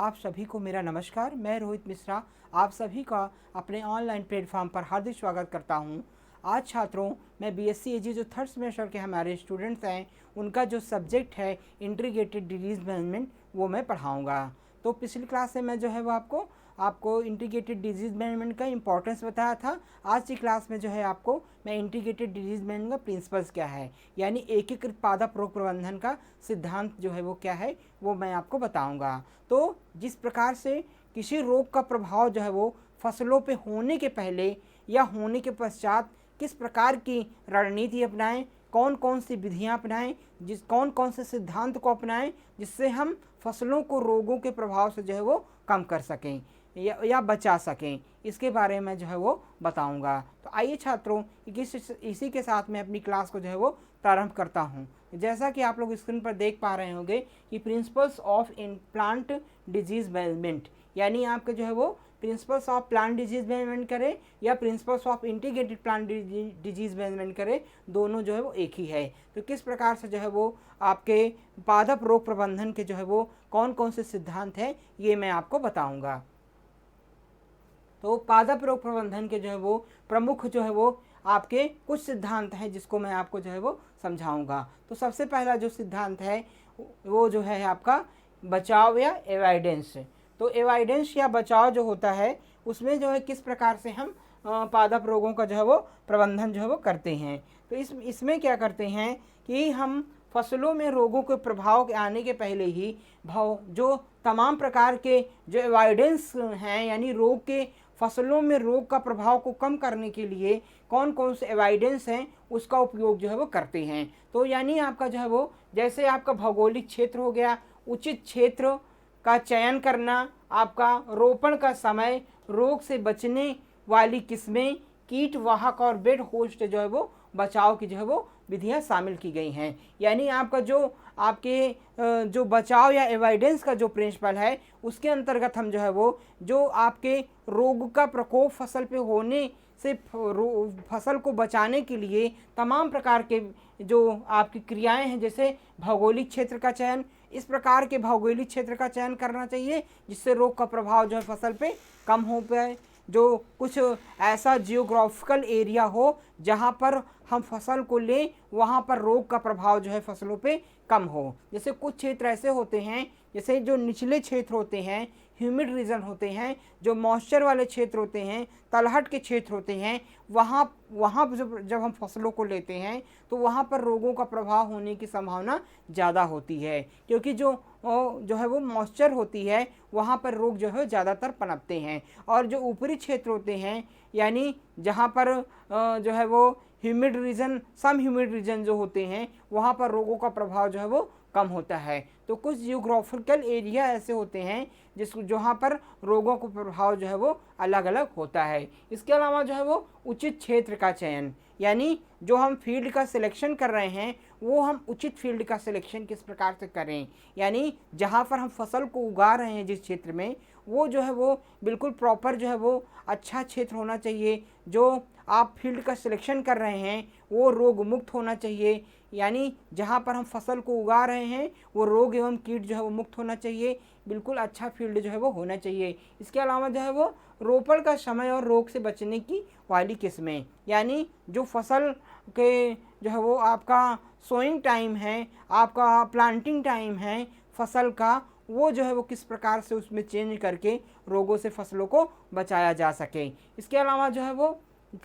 आप सभी को मेरा नमस्कार। मैं रोहित मिश्रा आप सभी का अपने ऑनलाइन प्लेटफॉर्म पर हार्दिक स्वागत करता हूं। आज छात्रों, मैं बीएससी एजी जो थर्ड सेमेस्टर के हमारे स्टूडेंट्स हैं उनका जो सब्जेक्ट है इंटीग्रेटेड डिजीज़ मैनेजमेंट वो मैं पढ़ाऊंगा। तो पिछली क्लास से मैं जो है वो आपको इंटीग्रेटेड डिजीज़ मैनेजमेंट का इंपॉर्टेंस बताया था। आज की क्लास में जो है आपको मैं इंटीग्रेटेड डिजीज़ मैनेजमेंट का प्रिंसिपल्स क्या है, यानी एकीकृत पादप रोग प्रबंधन का सिद्धांत जो है वो क्या है वो मैं आपको बताऊंगा। तो जिस प्रकार से किसी रोग का प्रभाव जो है वो फसलों पे होने के पहले या होने के पश्चात किस प्रकार की रणनीति अपनाएं, कौन कौन सी विधियां अपनाएं, कौन कौन से सिद्धांत को अपनाएं जिससे हम फसलों को रोगों के प्रभाव से जो है वो कम कर सकें या बचा सकें, इसके बारे में जो है वो बताऊंगा। तो आइए छात्रों, इसी के साथ मैं अपनी क्लास को जो है वो प्रारंभ करता हूं। जैसा कि आप लोग स्क्रीन पर देख पा रहे होंगे कि principles of plant disease management, यानी आपके जो है वो principles of plant disease management करें या principles of integrated plant disease management करें, दोनों जो है वो एक ही है। तो किस प्रकार से जो है वो आपके पादप रोग प्रबंधन के जो है वो कौन कौन से सिद्धांत हैं ये मैं आपको बताऊंगा। तो पादप रोग प्रबंधन के जो है वो प्रमुख जो है वो आपके कुछ सिद्धांत हैं जिसको मैं आपको जो है वो समझाऊंगा। तो सबसे पहला जो सिद्धांत है वो जो है आपका बचाव या एवाइडेंस। तो एवाइडेंस या बचाव जो होता है उसमें जो है किस प्रकार से हम पादप रोगों का जो है वो प्रबंधन जो है वो करते हैं। तो इसमें क्या करते हैं कि हम फसलों में रोगों के प्रभाव के आने के पहले ही जो तमाम प्रकार के जो एवाइडेंस हैं, यानी रोग के फसलों में रोग का प्रभाव को कम करने के लिए कौन कौन से एविडेंस हैं उसका उपयोग जो है वो करते हैं। तो यानी आपका जो है वो जैसे आपका भौगोलिक क्षेत्र हो गया, उचित क्षेत्र का चयन करना, आपका रोपण का समय, रोग से बचने वाली किस्में, कीट वाहक और बेड होस्ट जो है वो बचाव की जो है वो विधियां शामिल की गई हैं। यानी आपका जो आपके जो बचाव या एविडेंस का जो प्रिंसिपल है उसके अंतर्गत हम जो है वो जो आपके रोग का प्रकोप फसल पे होने से फसल को बचाने के लिए तमाम प्रकार के जो आपकी क्रियाएं हैं, जैसे भौगोलिक क्षेत्र का चयन, इस प्रकार के भौगोलिक क्षेत्र का चयन करना चाहिए जिससे रोग का प्रभाव जो है फसल पे कम हो पाए। जो कुछ ऐसा जियोग्राफिकल एरिया हो जहाँ पर हम फसल को लें, वहाँ पर रोग का प्रभाव जो है फसलों पे कम हो। जैसे कुछ क्षेत्र ऐसे होते हैं, जैसे जो निचले क्षेत्र होते हैं, ह्यूमिड रीजन होते हैं, जो मॉइस्चर वाले क्षेत्र होते हैं, तलहट के क्षेत्र होते हैं, वहाँ जब हम फसलों को लेते हैं तो वहाँ पर रोगों का प्रभाव होने की संभावना ज़्यादा होती है, क्योंकि जो है वो मॉइस्चर होती है वहाँ पर रोग जो है ज़्यादातर पनपते हैं। और जो ऊपरी क्षेत्र होते हैं, यानी जहाँ पर जो है वो ह्यूमिड रीजन, सम ह्यूमिड रीजन जो होते हैं, वहाँ पर रोगों का प्रभाव जो है वो कम होता है। तो कुछ जियोग्राफिकल एरिया ऐसे होते हैं जहाँ पर रोगों का प्रभाव जो है वो अलग अलग होता है। इसके अलावा जो है वो उचित क्षेत्र का चयन, यानी जो हम फील्ड का सिलेक्शन कर रहे हैं वो हम उचित फील्ड का सिलेक्शन किस प्रकार से करें, यानी जहाँ पर हम फसल को उगा रहे हैं जिस क्षेत्र में, वो जो है वो बिल्कुल प्रॉपर जो है वो अच्छा क्षेत्र होना चाहिए। जो आप फील्ड का सिलेक्शन कर रहे हैं वो रोग मुक्त होना चाहिए, यानी जहाँ पर हम फसल को उगा रहे हैं वो रोग एवं कीट जो है वो मुक्त होना चाहिए। बिल्कुल अच्छा फील्ड जो है वो होना चाहिए। इसके अलावा जो है वो रोपण का समय और रोग से बचने की वाली किस्में, यानी जो फसल के जो है वो आपका सोइंग टाइम है, आपका प्लांटिंग टाइम है फसल का, वो जो है वो किस प्रकार से उसमें चेंज करके रोगों से फसलों को बचाया जा सके। इसके अलावा जो है वो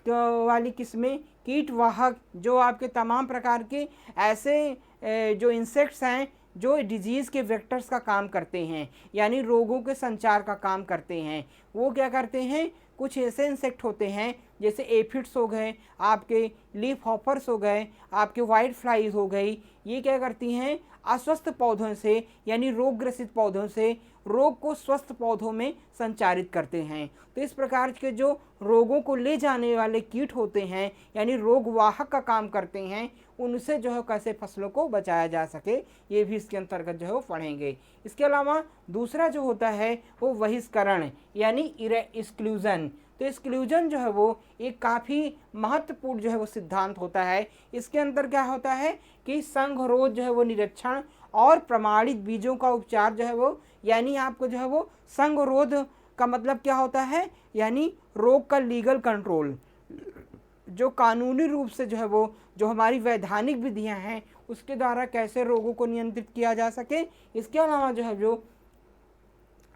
वाली किस्में कीट वाहक, जो आपके तमाम प्रकार के ऐसे जो इंसेक्ट्स हैं जो डिजीज़ के वेक्टर्स का काम करते हैं, यानी रोगों के संचार का काम करते हैं, वो क्या करते हैं, कुछ ऐसे इंसेक्ट होते हैं जैसे एफिड्स हो गए, आपके लीफ हॉपर्स हो गए, आपके वाइट फ्लाइज हो गई, ये क्या करती हैं, अस्वस्थ पौधों से यानी रोग ग्रसित पौधों से रोग को स्वस्थ पौधों में संचारित करते हैं। तो इस प्रकार के जो रोगों को ले जाने वाले कीट होते हैं, यानी रोग वाहक का काम करते हैं, उनसे जो है कैसे फसलों को बचाया जा सके, ये भी इसके अंतर्गत जो है वो पढ़ेंगे। इसके अलावा दूसरा जो होता है वो बहिष्करण, यानी एक्सक्लूजन। तो एक्सक्लूजन जो है वो एक काफ़ी महत्वपूर्ण जो है वो सिद्धांत होता है। इसके अंदर क्या होता है कि संघरोध जो है वो निरीक्षण और प्रमाणित बीजों का उपचार जो है वो, यानी आपको जो है वो संगरोध का मतलब क्या होता है, यानी रोग का लीगल कंट्रोल, जो कानूनी रूप से जो है वो जो हमारी वैधानिक विधियां हैं उसके द्वारा कैसे रोगों को नियंत्रित किया जा सके। इसके अलावा जो है जो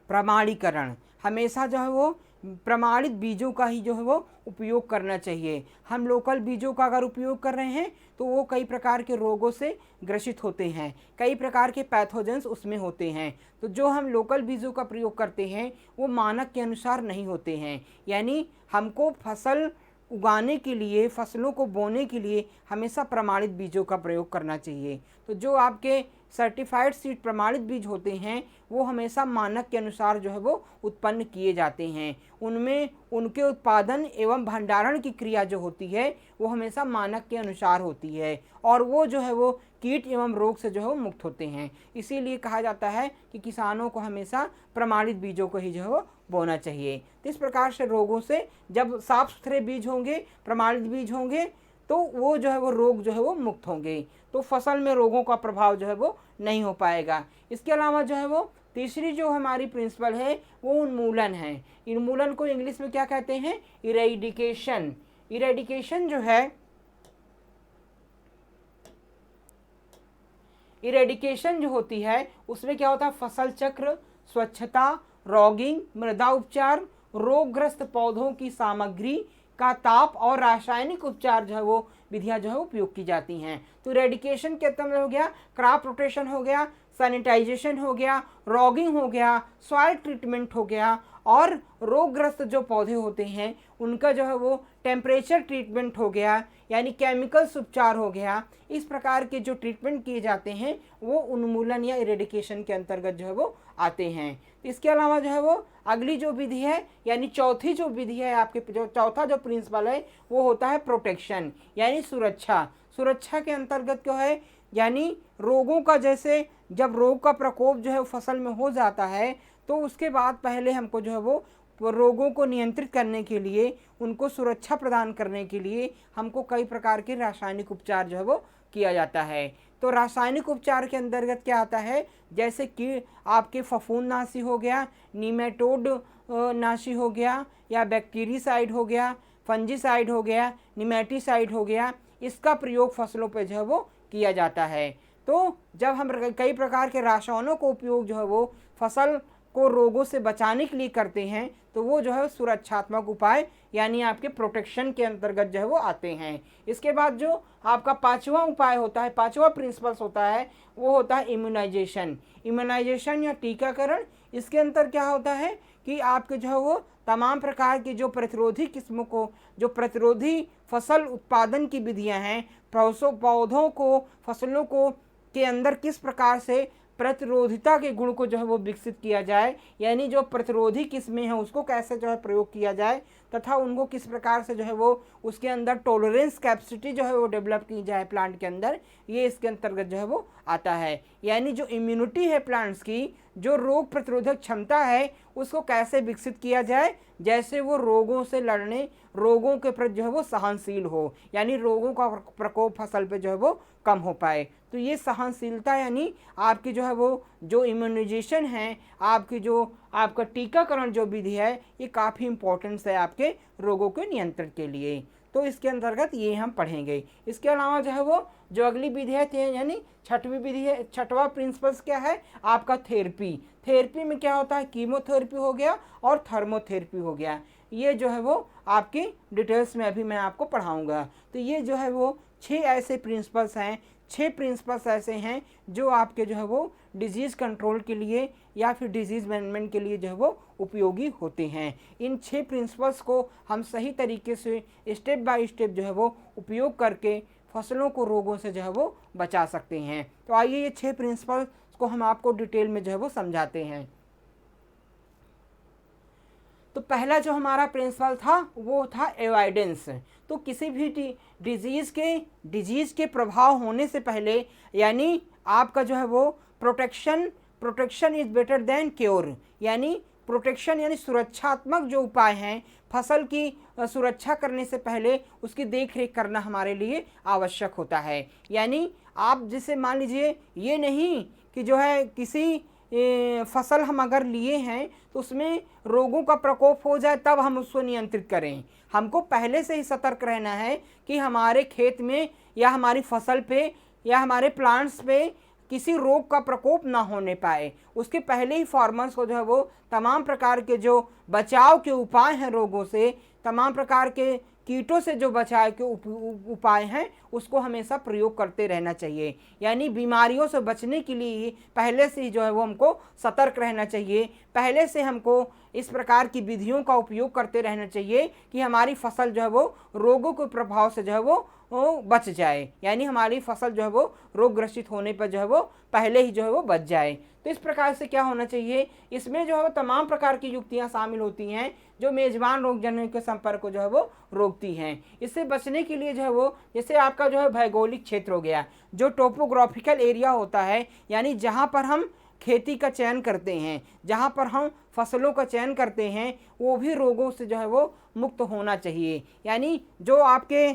प्रमाणीकरण, हमेशा जो है वो प्रमाणित बीजों का ही जो है वो उपयोग करना चाहिए। हम लोकल बीजों का अगर उपयोग कर रहे हैं तो वो कई प्रकार के रोगों से ग्रसित होते हैं, कई प्रकार के पैथोजेंस उसमें होते हैं। तो जो हम लोकल बीजों का प्रयोग करते हैं वो मानक के अनुसार नहीं होते हैं, यानी हमको फसल उगाने के लिए, फसलों को बोने के लिए हमेशा प्रमाणित बीजों का प्रयोग करना चाहिए। तो जो आपके सर्टिफाइड सीड प्रमाणित बीज होते हैं वो हमेशा मानक के अनुसार जो है वो उत्पन्न किए जाते हैं। उनमें उनके उत्पादन एवं भंडारण की क्रिया जो होती है वो हमेशा मानक के अनुसार होती है और वो जो है वो कीट एवं रोग से जो है वो मुक्त होते हैं। इसीलिए कहा जाता है कि किसानों को हमेशा प्रमाणित बीजों को ही जो है वो बोना चाहिए। तो इस प्रकार से रोगों से, जब साफ सुथरे बीज होंगे, प्रमाणित बीज होंगे, तो वो जो है वो रोग जो है वो मुक्त होंगे, तो फसल में रोगों का प्रभाव जो है वो नहीं हो पाएगा। इसके अलावा जो है वो तीसरी जो हमारी प्रिंसिपल है वो उन्मूलन है। उन्मूलन को इंग्लिश में क्या कहते हैं, इरेडिकेशन। इरेडिकेशन जो है, इरेडिकेशन जो होती है उसमें क्या होता है, फसल चक्र, स्वच्छता, रॉगिंग, मृदा उपचार, रोगग्रस्त पौधों की सामग्री का ताप और रासायनिक उपचार जो है वो विधियां जो है उपयोग की जाती हैं। तो इरेडिकेशन के अंदर हो गया क्रॉप रोटेशन, हो गया सैनिटाइजेशन, हो गया रॉगिंग, हो गया सॉइल ट्रीटमेंट, हो गया और रोगग्रस्त जो पौधे होते हैं उनका जो है वो टेम्परेचर ट्रीटमेंट हो गया, यानी केमिकल्स उपचार हो गया। इस प्रकार के जो ट्रीटमेंट किए जाते हैं वो उन्मूलन या इरेडिकेशन के अंतर्गत जो है वो आते हैं। इसके अलावा जो है वो अगली जो विधि है, यानी चौथी जो विधि है आपके, जो चौथा जो प्रिंसिपल है वो होता है प्रोटेक्शन, यानी सुरक्षा। सुरक्षा के अंतर्गत क्या है, यानी रोगों का, जैसे जब रोग का प्रकोप जो है फसल में हो जाता है तो उसके बाद पहले हमको जो है वो रोगों को नियंत्रित करने के लिए, उनको सुरक्षा प्रदान करने के लिए हमको कई प्रकार के रासायनिक उपचार जो है वो किया जाता है। तो रासायनिक उपचार के अंतर्गत क्या आता है, जैसे कि आपके फफूंदनाशी हो गया, नीमेटोड नाशी हो गया, या बैक्टीरिसाइड हो गया, फंजीसाइड हो गया, निमेटीसाइड हो गया, इसका प्रयोग फसलों पर जो है वो किया जाता है। तो जब हम कई प्रकार के रसायनों को उपयोग जो है वो फसल को रोगों से बचाने के लिए करते हैं तो वो जो है सुरक्षात्मक उपाय, यानी आपके प्रोटेक्शन के अंतर्गत जो है वो आते हैं। इसके बाद जो आपका पांचवा उपाय होता है, पांचवा प्रिंसिपल्स होता है, वो होता है इम्यूनाइजेशन। इम्यूनाइजेशन या टीकाकरण, इसके अंतर क्या होता है कि आपके जो है वो तमाम प्रकार की जो प्रतिरोधी किस्मों को, जो प्रतिरोधी फसल उत्पादन की विधियां हैं, पौधों को, फसलों को के अंदर किस प्रकार से प्रतिरोधिता के गुण को जो है वो विकसित किया जाए, यानी जो प्रतिरोधी किस्में हैं उसको कैसे जो है प्रयोग किया जाए, तथा उनको किस प्रकार से जो है वो उसके अंदर टॉलरेंस कैपेसिटी जो है वो डेवलप की जाए प्लांट के अंदर, ये इसके अंतर्गत जो है वो आता है। यानी जो इम्यूनिटी है प्लांट्स की, जो रोग प्रतिरोधक क्षमता है, उसको कैसे विकसित किया जाए, जैसे वो रोगों से लड़ने, रोगों के प्रति जो है वो सहनशील हो, यानी रोगों का प्रकोप फसल पे जो है वो कम हो पाए। तो ये सहनशीलता, यानी आपकी जो है वो जो इम्यूनाइजेशन है, आपका टीकाकरण जो विधि है, ये काफ़ी इंपॉर्टेंस है आपके रोगों के नियंत्रण के लिए। तो इसके अंतर्गत ये हम पढ़ेंगे। इसके अलावा जो है वो जो अगली विधि है, यानी छठवीं विधि है, छठवां प्रिंसिपल्स क्या है आपका, थेरेपी। थेरेपी में क्या होता है, कीमोथेरेपी हो गया और थर्मोथेरेपी हो गया। ये जो है वो आपकी डिटेल्स में अभी मैं आपको पढ़ाऊँगा। तो ये जो है वो 6 ऐसे प्रिंसिपल्स हैं, 6 प्रिंसिपल्स ऐसे हैं जो आपके जो है वो डिजीज़ कंट्रोल के लिए या फिर डिजीज़ मैनेजमेंट के लिए जो है वो उपयोगी होते हैं। इन 6 प्रिंसिपल्स को हम सही तरीके से स्टेप बाय स्टेप जो है वो उपयोग करके फसलों को रोगों से जो है वो बचा सकते हैं। तो आइए ये 6 प्रिंसिपल्स को हम आपको डिटेल में जो है वो समझाते हैं। तो पहला जो हमारा प्रिंसिपल था वो था एवॉइडेंस। तो किसी भी डिजीज़ के प्रभाव होने से पहले, यानी आपका जो है वो protection is better than cure, यानी प्रोटेक्शन यानी सुरक्षात्मक जो उपाय हैं, फसल की सुरक्षा करने से पहले उसकी देख रेख करना हमारे लिए आवश्यक होता है। यानी आप जैसे मान लीजिए ये नहीं कि जो है किसी फसल हम अगर लिए हैं तो उसमें रोगों का प्रकोप हो जाए तब हम उसको नियंत्रित करें। हमको पहले से ही सतर्क रहना है कि हमारे खेत में या हमारी फसल पे या हमारे प्लांट्स पे किसी रोग का प्रकोप ना होने पाए। उसके पहले ही फार्मर्स को जो है वो तमाम प्रकार के जो बचाव के उपाय हैं रोगों से, तमाम प्रकार के कीटों से जो बचाव के उपाय हैं उसको हमेशा प्रयोग करते रहना चाहिए। यानी बीमारियों से बचने के लिए ही पहले से ही जो है वो हमको सतर्क रहना चाहिए। पहले से हमको इस प्रकार की विधियों का उपयोग करते रहना चाहिए कि हमारी फसल जो है वो रोगों के प्रभाव से जो है वो बच जाए। यानी हमारी फसल जो है वो रोग ग्रसित होने पर जो है वो पहले ही जो है वो बच जाए। तो इस प्रकार से क्या होना चाहिए, इसमें जो है वो तमाम प्रकार की युक्तियां शामिल होती हैं जो मेजबान रोगजनकों के संपर्क को जो है वो रोकती हैं। इससे बचने के लिए जो है वो जैसे आपका जो है भौगोलिक क्षेत्र हो गया, जो टोपोग्राफिकल एरिया होता है, यानी जहाँ पर हम खेती का चयन करते हैं, जहाँ पर हम फसलों का चयन करते हैं, वो भी रोगों से जो है वो मुक्त होना चाहिए। यानी जो आपके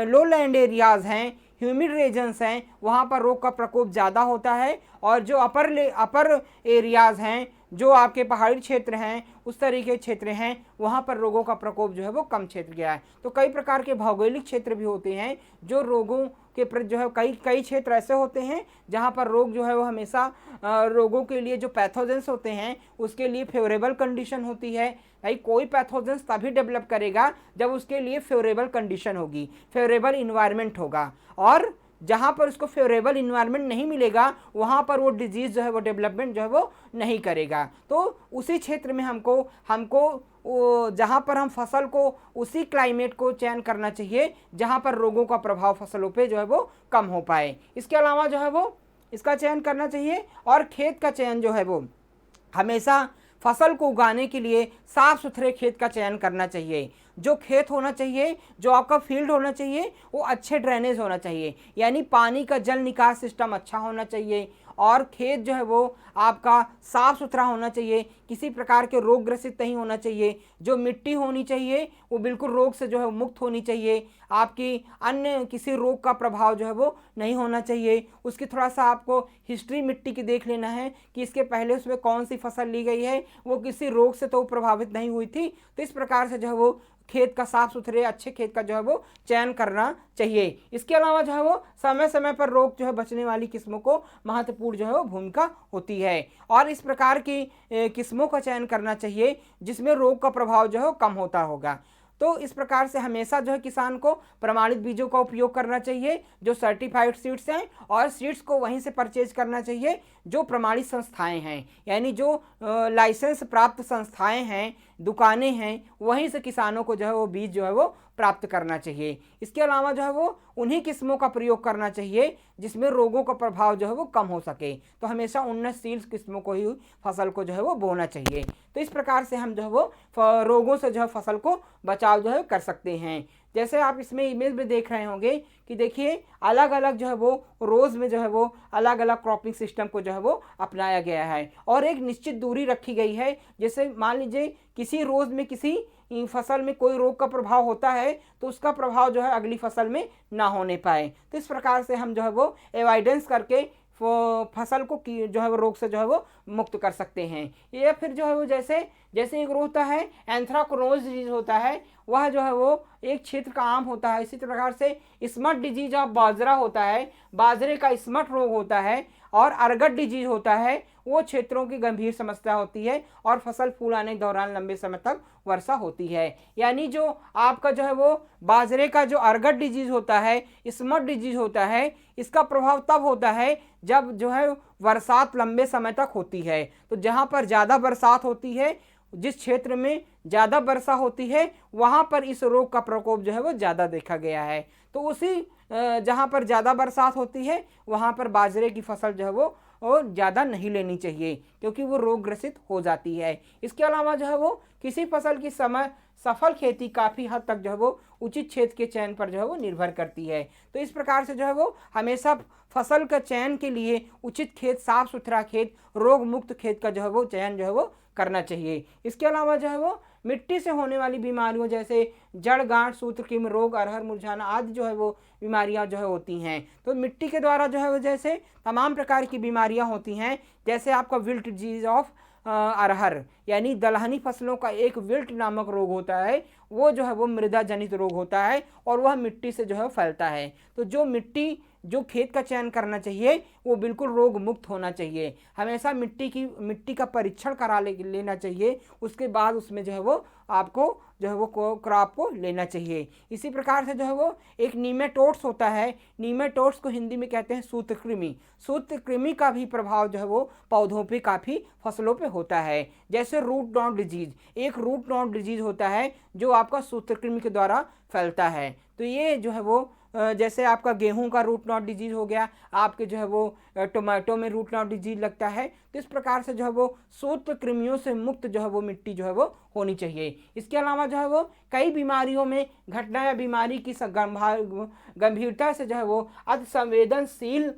लो लैंड एरियाज़ हैं, ह्यूमिड रीजन्स हैं, वहाँ पर रोग का प्रकोप ज़्यादा होता है, और जो अपर एरियाज़ हैं, जो आपके पहाड़ी क्षेत्र हैं, उस तरीके क्षेत्र हैं, वहाँ पर रोगों का प्रकोप जो है वो कम क्षेत्र गया है। तो कई प्रकार के भौगोलिक क्षेत्र भी होते हैं जो रोगों के प्रति जो है कई क्षेत्र ऐसे होते हैं जहाँ पर रोग जो है वो हमेशा रोगों के लिए जो पैथोजेंस होते हैं उसके लिए फेवरेबल कंडीशन होती है। भाई कोई पैथोजेंस तभी डेवलप करेगा जब उसके लिए फेवरेबल कंडीशन होगी, फेवरेबल इन्वायरमेंट होगा, और जहाँ पर उसको फेवरेबल इन्वायरमेंट नहीं मिलेगा वहाँ पर वो डिजीज़ जो है वो डेवलपमेंट जो है वो नहीं करेगा। तो उसी क्षेत्र में हमको जहाँ पर हम फसल को उसी क्लाइमेट को चयन करना चाहिए जहाँ पर रोगों का प्रभाव फसलों पे जो है वो कम हो पाए। इसके अलावा जो है वो इसका चयन करना चाहिए, और खेत का चयन जो है वो हमेशा फसल को उगाने के लिए साफ सुथरे खेत का चयन करना चाहिए। जो खेत होना चाहिए, जो आपका फील्ड होना चाहिए, वो अच्छे ड्रेनेज होना चाहिए, यानी पानी का जल निकास सिस्टम अच्छा होना चाहिए, और खेत जो है वो आपका साफ़ सुथरा होना चाहिए, किसी प्रकार के रोग ग्रसित नहीं होना चाहिए। जो मिट्टी होनी चाहिए वो बिल्कुल रोग से जो है मुक्त होनी चाहिए, आपकी अन्य किसी रोग का प्रभाव जो है वो नहीं होना चाहिए। उसकी थोड़ा सा आपको हिस्ट्री मिट्टी की देख लेना है कि इसके पहले उसमें कौन सी फसल ली गई है, वो किसी रोग से तो प्रभावित नहीं हुई थी। तो इस प्रकार से जो है वो खेत का साफ सुथरे अच्छे खेत का जो है वो चयन करना चाहिए। इसके अलावा जो है वो समय समय पर रोग जो है बचने वाली किस्मों को महत्वपूर्ण जो है वो भूमिका होती है, और इस प्रकार की किस्मों का चयन करना चाहिए जिसमें रोग का प्रभाव जो है वो कम होता होगा। तो इस प्रकार से हमेशा जो है किसान को प्रमाणित बीजों का उपयोग करना चाहिए जो सर्टिफाइड सीड्स हैं, और सीड्स को वहीं से परचेज करना चाहिए जो प्रमाणित संस्थाएं हैं, यानी जो लाइसेंस प्राप्त संस्थाएं हैं, दुकानें हैं, वहीं से किसानों को जो है वो बीज जो है वो प्राप्त करना चाहिए। इसके अलावा जो है वो उन्हीं किस्मों का प्रयोग करना चाहिए जिसमें रोगों का प्रभाव जो है वो कम हो सके। तो हमेशा उन्नतशील किस्मों को ही फसल को जो है वो बोना चाहिए। तो इस प्रकार से हम जो है वो रोगों से जो है फसल को बचाव जो है कर सकते हैं। जैसे आप इसमें इमेज में देख रहे होंगे कि देखिए अलग अलग जो है वो रोज़ में जो है वो अलग अलग क्रॉपिंग सिस्टम को जो है वो अपनाया गया है, और एक निश्चित दूरी रखी गई है। जैसे मान लीजिए किसी रोज़ में किसी फसल में कोई रोग का प्रभाव होता है तो उसका प्रभाव जो है अगली फसल में ना होने पाए। तो इस प्रकार से हम जो है वो एवॉइडेंस करके फसल को जो है वो रोग से जो है वो मुक्त कर सकते हैं। या फिर जो है वो जैसे एक रोग होता है एंथ्राक्नोज डिजीज होता है, वह जो है वो एक क्षेत्र का आम होता है। इसी प्रकार से स्मट डिजीज ऑफ बाजरा होता है, बाजरे का स्मट रोग होता है, और अर्गट डिजीज होता है, वो क्षेत्रों की गंभीर समस्या होती है और फसल फूल आने के दौरान लंबे समय तक वर्षा होती है। यानी जो आपका जो है वो बाजरे का जो अर्गट डिजीज होता है, स्मट डिजीज होता है, इसका प्रभाव तब होता है जब जो है बरसात लंबे समय तक होती है। तो जहाँ पर ज़्यादा बरसात होती है, जिस क्षेत्र में ज़्यादा वर्षा होती है, वहाँ पर इस रोग का प्रकोप जो है वो ज़्यादा देखा गया है। तो उसी जहाँ पर ज़्यादा बरसात होती है वहाँ पर बाजरे की फसल जो है वो ज़्यादा नहीं लेनी चाहिए क्योंकि वो रोग ग्रसित हो जाती है। इसके अलावा जो है वो किसी फसल की सफल खेती काफ़ी हद तक जो है वो उचित क्षेत्र के चयन पर जो है वो निर्भर करती है। तो इस प्रकार से जो है वो हमेशा फसल का चयन के लिए उचित खेत, साफ सुथरा खेत, रोग मुक्त खेत का जो है वो चयन जो है वो करना चाहिए। इसके अलावा जो है वो मिट्टी से होने वाली बीमारियों जैसे जड़ गांठ, सूत्रकृमि रोग, अरहर मुरझाना आदि जो है वो बीमारियां जो है होती हैं। तो मिट्टी के द्वारा जो है वो जैसे तमाम प्रकार की बीमारियां होती हैं, जैसे आपका विल्ट डिजीज ऑफ अरहर, यानी दलहनी फसलों का एक विल्ट नामक रोग होता है, वो जो है वो मृदा जनित रोग होता है और वह मिट्टी से जो है फैलता है। तो जो खेत का चयन करना चाहिए वो बिल्कुल रोग मुक्त होना चाहिए। हमेशा मिट्टी का परीक्षण करा लेना चाहिए, उसके बाद उसमें जो है वो आपको जो है वो क्रॉप को लेना चाहिए। इसी प्रकार से जो है वो एक नीमेटोड्स होता है, नीमेटोड्स को हिंदी में कहते हैं सूत्रकृमि। सूत्रकृमि का भी प्रभाव जो है वो पौधों पे काफ़ी फसलों पे होता है। जैसे रूट नॉट डिजीज, एक रूट नॉट डिजीज होता है जो आपका सूत्रकृमि के द्वारा फैलता है। तो ये जो है वो जैसे आपका गेहूं का रूट नॉट डिजीज हो गया, आपके जो है वो टोमेटो में रूट नॉट डिजीज लगता है। तो इस प्रकार से जो है वो सूत्रकृमियों से मुक्त जो है वो मिट्टी जो है वो होनी चाहिए। इसके अलावा जो है वो कई बीमारियों में घटना या बीमारी की गंभीरता से जो है वो अतिसंवेदनशील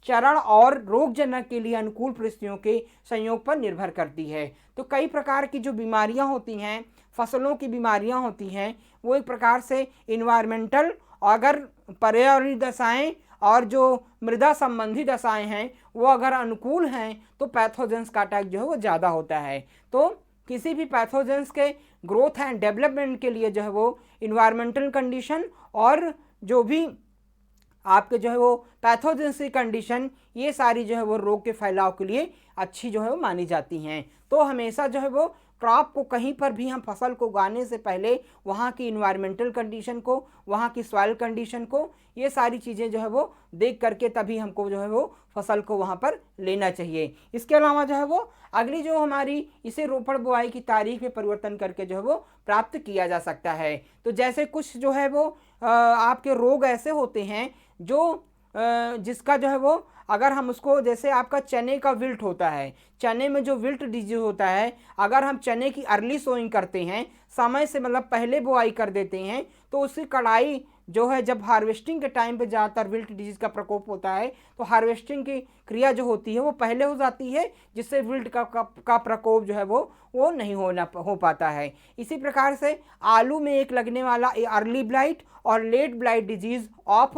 चरण और रोगजनक के लिए अनुकूल परिस्थितियों के संयोग पर निर्भर करती है। तो कई प्रकार की जो बीमारियां होती हैं, फसलों की बीमारियां होती हैं, वो एक प्रकार से इन्वायरमेंटल, अगर पर्यावरणीय दशाएं और जो मृदा संबंधी दशाएं हैं वो अगर अनुकूल हैं तो पैथोजेंस का अटैक जो है वो ज़्यादा होता है। तो किसी भी पैथोजेंस के ग्रोथ एंड डेवलपमेंट के लिए जो है वो इन्वायरमेंटल कंडीशन और जो भी आपके जो है वो पैथोजेंस की कंडीशन, ये सारी जो है वो रोग के फैलाव के लिए अच्छी जो है वो मानी जाती हैं। तो हमेशा जो है वो क्रॉप को कहीं पर भी हम फसल को उगाने से पहले वहाँ की इन्वायरमेंटल कंडीशन को, वहाँ की सॉइल कंडीशन को, ये सारी चीज़ें जो है वो देख करके तभी हमको जो है वो फसल को वहाँ पर लेना चाहिए। इसके अलावा जो है वो अगली जो हमारी इसे रोपण बुआई की तारीख में परिवर्तन करके जो है वो प्राप्त किया जा सकता है। तो जैसे कुछ जो है वो आपके रोग ऐसे होते हैं जो जिसका जो है वो अगर हम उसको, जैसे आपका चने का विल्ट होता है, चने में जो विल्ट डिजीज होता है, अगर हम चने की अर्ली सोइंग करते हैं, समय से मतलब पहले बुआई कर देते हैं, तो उसकी कटाई जो है जब हार्वेस्टिंग के टाइम पे ज़्यादातर विल्ट डिजीज का प्रकोप होता है, तो हार्वेस्टिंग की क्रिया जो होती है वो पहले हो जाती है, जिससे विल्ट का प्रकोप जो है वो नहीं हो पाता है। इसी प्रकार से आलू में एक लगने वाला अर्ली ब्लाइट और late blight disease of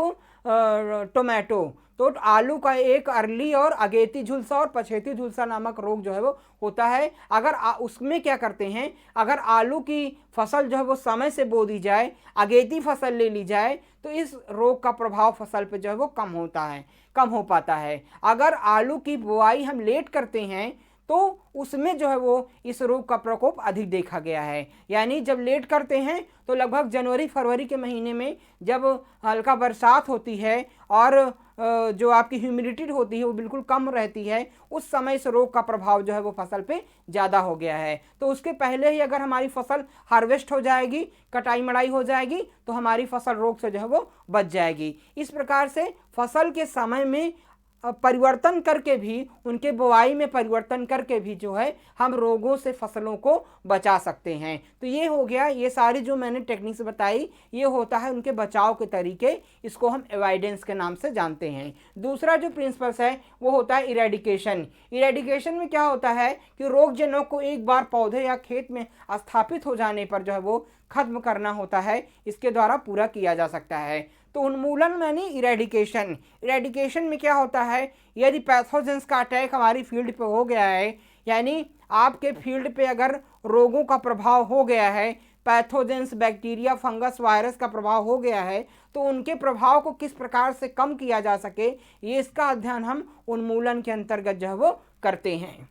tomato, तो आलू का एक अर्ली और अगेती झुलसा और पछेती झुलसा नामक रोग जो है वो होता है। अगर उसमें क्या करते हैं, अगर आलू की फसल जो है वो समय से बो दी जाए, अगेती फसल ले ली जाए, तो इस रोग का प्रभाव फसल पे जो है वो कम हो पाता है। अगर आलू की बुआई हम लेट करते हैं तो उसमें जो है वो इस रोग का प्रकोप अधिक देखा गया है। यानी जब लेट करते हैं तो लगभग जनवरी फरवरी के महीने में जब हल्का बरसात होती है और जो आपकी ह्यूमिडिटी होती है वो बिल्कुल कम रहती है, उस समय इस रोग का प्रभाव जो है वो फसल पे ज़्यादा हो गया है। तो उसके पहले ही अगर हमारी फसल हार्वेस्ट हो जाएगी, कटाई मड़ाई हो जाएगी, तो हमारी फसल रोग से जो है वो बच जाएगी। इस प्रकार से फसल के समय में परिवर्तन करके भी, उनके बुआई में परिवर्तन करके भी जो है हम रोगों से फसलों को बचा सकते हैं। तो ये हो गया, ये सारी जो मैंने टेक्निक्स बताई ये होता है उनके बचाव के तरीके, इसको हम एवॉइडेंस के नाम से जानते हैं। दूसरा जो प्रिंसिपल्स है वो होता है इरेडिकेशन। इरेडिकेशन में क्या होता है कि रोगजनक को एक बार पौधे या खेत में स्थापित हो जाने पर जो है वो खत्म करना होता है, इसके द्वारा पूरा किया जा सकता है। तो उन्मूलन मानी इरेडिकेशन। इरेडिकेशन में क्या होता है, यदि पैथोजेंस का अटैक हमारी फील्ड पे हो गया है, यानी आपके फील्ड पे अगर रोगों का प्रभाव हो गया है, पैथोजेंस बैक्टीरिया फंगस वायरस का प्रभाव हो गया है, तो उनके प्रभाव को किस प्रकार से कम किया जा सके, ये इसका अध्ययन हम उन्मूलन के अंतर्गत जो है वो करते हैं।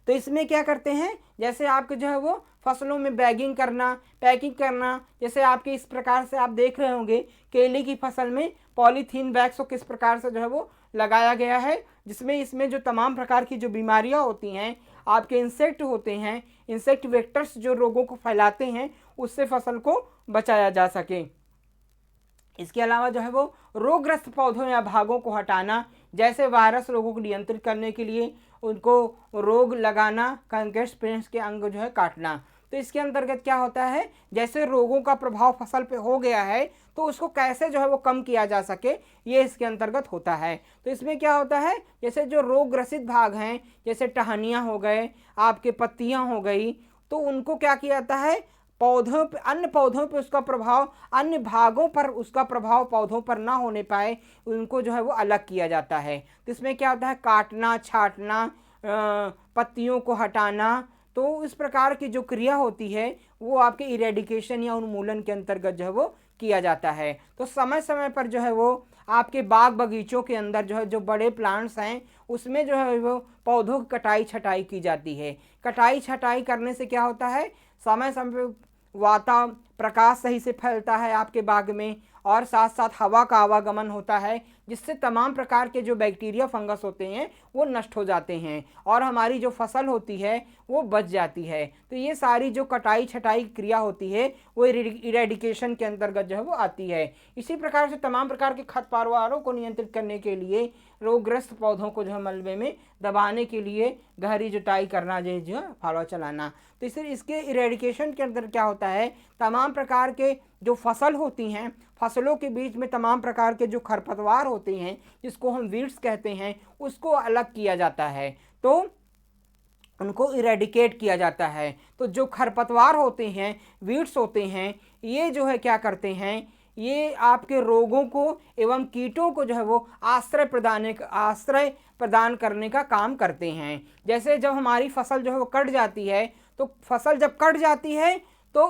तो इसमें क्या करते हैं, जैसे आपके जो है वो फसलों में बैगिंग करना, पैकिंग करना, जैसे आपके इस प्रकार से आप देख रहे होंगे केले की फसल में पॉलीथीन बैग्स को किस प्रकार से जो है वो लगाया गया है, जिसमें इसमें जो तमाम प्रकार की जो बीमारियां होती हैं, आपके इंसेक्ट होते हैं, इंसेक्ट वेक्टर्स जो रोगों को फैलाते हैं, उससे फसल को बचाया जा सके। इसके अलावा जो है वो रोगग्रस्त पौधों या भागों को हटाना, जैसे वायरस रोगों को नियंत्रित करने के लिए उनको रोग लगाना, कंकेस्ट पेंट्स के अंग जो है काटना। तो इसके अंतर्गत क्या होता है, जैसे रोगों का प्रभाव फसल पे हो गया है तो उसको कैसे जो है वो कम किया जा सके, ये इसके अंतर्गत होता है। तो इसमें क्या होता है, जैसे जो रोग ग्रसित भाग हैं, जैसे टहनियाँ हो गए, आपके पत्तियाँ हो गई, तो उनको क्या किया जाता है, पौधों पे, अन्य पौधों पे उसका प्रभाव, अन्य भागों पर उसका प्रभाव पौधों पर ना होने पाए, उनको जो है वो अलग किया जाता है। तो इसमें क्या होता है, काटना, छांटना, पत्तियों को हटाना। तो इस प्रकार की जो क्रिया होती है वो आपके इरेडिकेशन या उन्मूलन के अंतर्गत जो है वो किया जाता है। तो समय समय पर जो है वो आपके बाग बगीचों के अंदर जो है, जो बड़े प्लांट्स हैं उसमें जो है वो पौधों की कटाई छटाई की जाती है। कटाई छटाई करने से क्या होता है, समय समय पर प्रकाश सही से फैलता है आपके बाग में, और साथ साथ हवा का आवागमन होता है, जिससे तमाम प्रकार के जो बैक्टीरिया फंगस होते हैं वो नष्ट हो जाते हैं और हमारी जो फसल होती है वो बच जाती है। तो ये सारी जो कटाई छटाई क्रिया होती है वो इरेडिकेशन के अंतर्गत जो है वो आती है। इसी प्रकार से तमाम प्रकार के खरपतवारों को नियंत्रित करने के लिए, रोगग्रस्त पौधों को जो है मलबे में दबाने के लिए गहरी जुताई करना, जो है फावड़ा चलाना। तो इसके इरेडिकेशन के अंदर क्या होता है, तमाम प्रकार के जो फसल होती हैं, फसलों के बीच में तमाम प्रकार के जो खरपतवार होते हैं, जिसको हम वीड्स कहते हैं, उसको अलग किया जाता है, तो उनको इरेडिकेट किया जाता है। तो जो खरपतवार होते हैं, वीड्स होते हैं, ये जो है क्या करते हैं, ये आपके रोगों को एवं कीटों को जो है वो आश्रय प्रदान करने का काम करते हैं। जैसे जब हमारी फसल जो है वो कट जाती है, तो फसल जब कट जाती है तो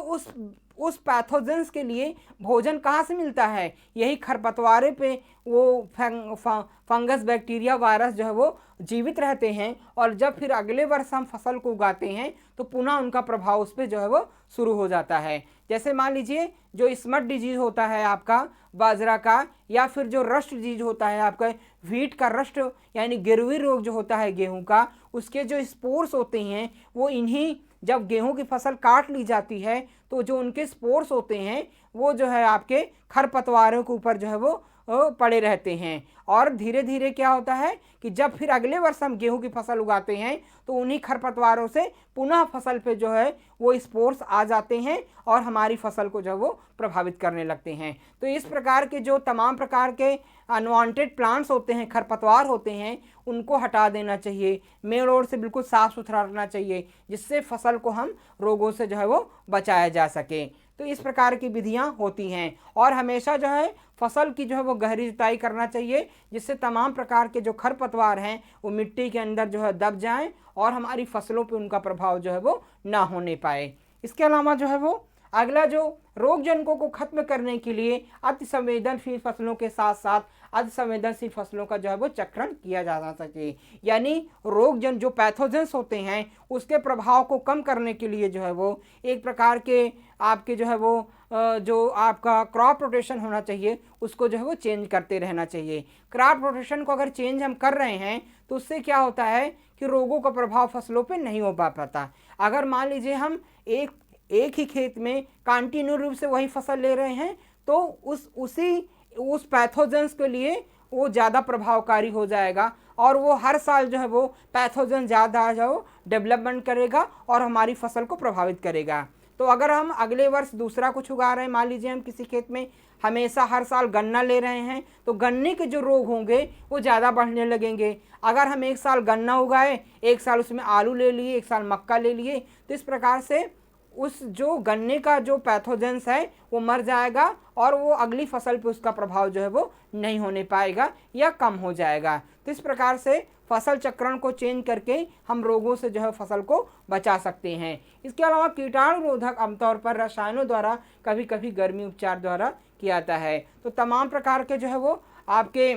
उस पैथोजेंस के लिए भोजन कहाँ से मिलता है, यही खरपतवारे पे वो फंगस, बैक्टीरिया, वायरस जो है वो जीवित रहते हैं, और जब फिर अगले वर्ष हम फसल को उगाते हैं तो पुनः उनका प्रभाव उस पर जो है वो शुरू हो जाता है। जैसे मान लीजिए जो स्मट डिजीज होता है आपका बाजरा का, या फिर जो रस्ट डिजीज होता है आपका व्हीट का रस्ट यानी गिरवी रोग जो होता है गेहूं का, उसके जो स्पोर्स होते हैं वो इन्हीं, जब गेहूं की फसल काट ली जाती है तो जो उनके स्पोर्स होते हैं वो जो है आपके खरपतवारों के ऊपर जो है वो पड़े रहते हैं, और धीरे धीरे क्या होता है कि जब फिर अगले वर्ष हम गेहूं की फसल उगाते हैं तो उन्हीं खरपतवारों से पुनः फसल पे जो है वो स्पोर्स आ जाते हैं और हमारी फसल को जो वो प्रभावित करने लगते हैं। तो इस प्रकार के जो तमाम प्रकार के अनवांटेड प्लांट्स होते हैं, खरपतवार होते हैं, उनको हटा देना चाहिए, मेड़ ओड़ से बिल्कुल साफ़ सुथरा रखना चाहिए, जिससे फसल को हम रोगों से जो है वो बचाया जा सके। तो इस प्रकार की विधियां होती हैं, और हमेशा जो है फसल की जो है वो गहरी जुताई करना चाहिए, जिससे तमाम प्रकार के जो खरपतवार हैं वो मिट्टी के अंदर जो है दब जाएं और हमारी फसलों पे उनका प्रभाव जो है वो ना होने पाए। इसके अलावा जो है वो अगला जो रोग जनकों को खत्म करने के लिए अति संवेदनशील फसलों के साथ साथ अति संवेदनशील फसलों का जो है वो चक्रण किया जा सके, यानी रोग जन जो पैथोजेंस होते हैं उसके प्रभाव को कम करने के लिए जो है वो एक प्रकार के आपके जो है वो जो आपका क्रॉप रोटेशन होना चाहिए उसको जो है वो चेंज करते रहना चाहिए। क्रॉप रोटेशन को अगर चेंज हम कर रहे हैं तो उससे क्या होता है कि रोगों का प्रभाव फसलों पे नहीं हो पाता। अगर मान लीजिए हम एक ही खेत में कंटिन्यू रूप से वही फसल ले रहे हैं तो उस पैथोजेंस के लिए वो ज़्यादा प्रभावकारी हो जाएगा, और वो हर साल जो है वो पैथोजन ज़्यादा जो डेवलपमेंट करेगा और हमारी फसल को प्रभावित करेगा। तो अगर हम अगले वर्ष दूसरा कुछ उगा रहे हैं, मान लीजिए हम किसी खेत में हमेशा हर साल गन्ना ले रहे हैं, तो गन्ने के जो रोग होंगे वो ज़्यादा बढ़ने लगेंगे। अगर हम एक साल गन्ना उगाए, एक साल उसमें आलू ले लिए, एक साल मक्का ले लिए, तो इस प्रकार से उस जो गन्ने का जो पैथोजेंस है वो मर जाएगा और वो अगली फसल पे उसका प्रभाव जो है वो नहीं होने पाएगा या कम हो जाएगा। तो इस प्रकार से फसल चक्रण को चेंज करके हम रोगों से जो है फसल को बचा सकते हैं। इसके अलावा कीटाणु रोधक आमतौर पर रसायनों द्वारा, कभी कभी गर्मी उपचार द्वारा किया जाता है। तो तमाम प्रकार के जो है वो आपके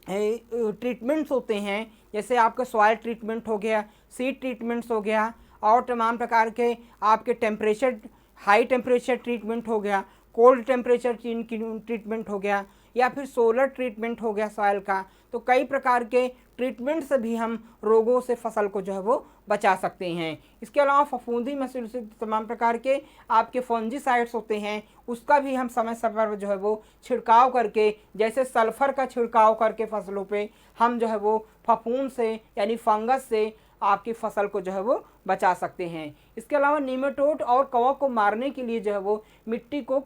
ट्रीटमेंट्स होते हैं, जैसे आपका सॉइल ट्रीटमेंट हो गया, सीड ट्रीटमेंट्स हो गया, और तमाम प्रकार के आपके टेम्परेचर, हाई टेम्परेचर ट्रीटमेंट हो गया, कोल्ड टेम्परेचर ट्रीटमेंट हो गया, या फिर सोलर ट्रीटमेंट हो गया सॉइल का। तो कई प्रकार के ट्रीटमेंट से भी हम रोगों से फसल को जो है वो बचा सकते हैं। इसके अलावा फफूंदी मसूल से तमाम प्रकार के आपके फंजीसाइड्स होते हैं, उसका भी हम समय समय पर जो है वो छिड़काव करके, जैसे सल्फर का छिड़काव करके फसलों पे हम जो है वो फफूंद से यानी फंगस से आपकी फसल को जो है वो बचा सकते हैं। इसके अलावा नीमेटोड और कवक को मारने के लिए जो है वो मिट्टी को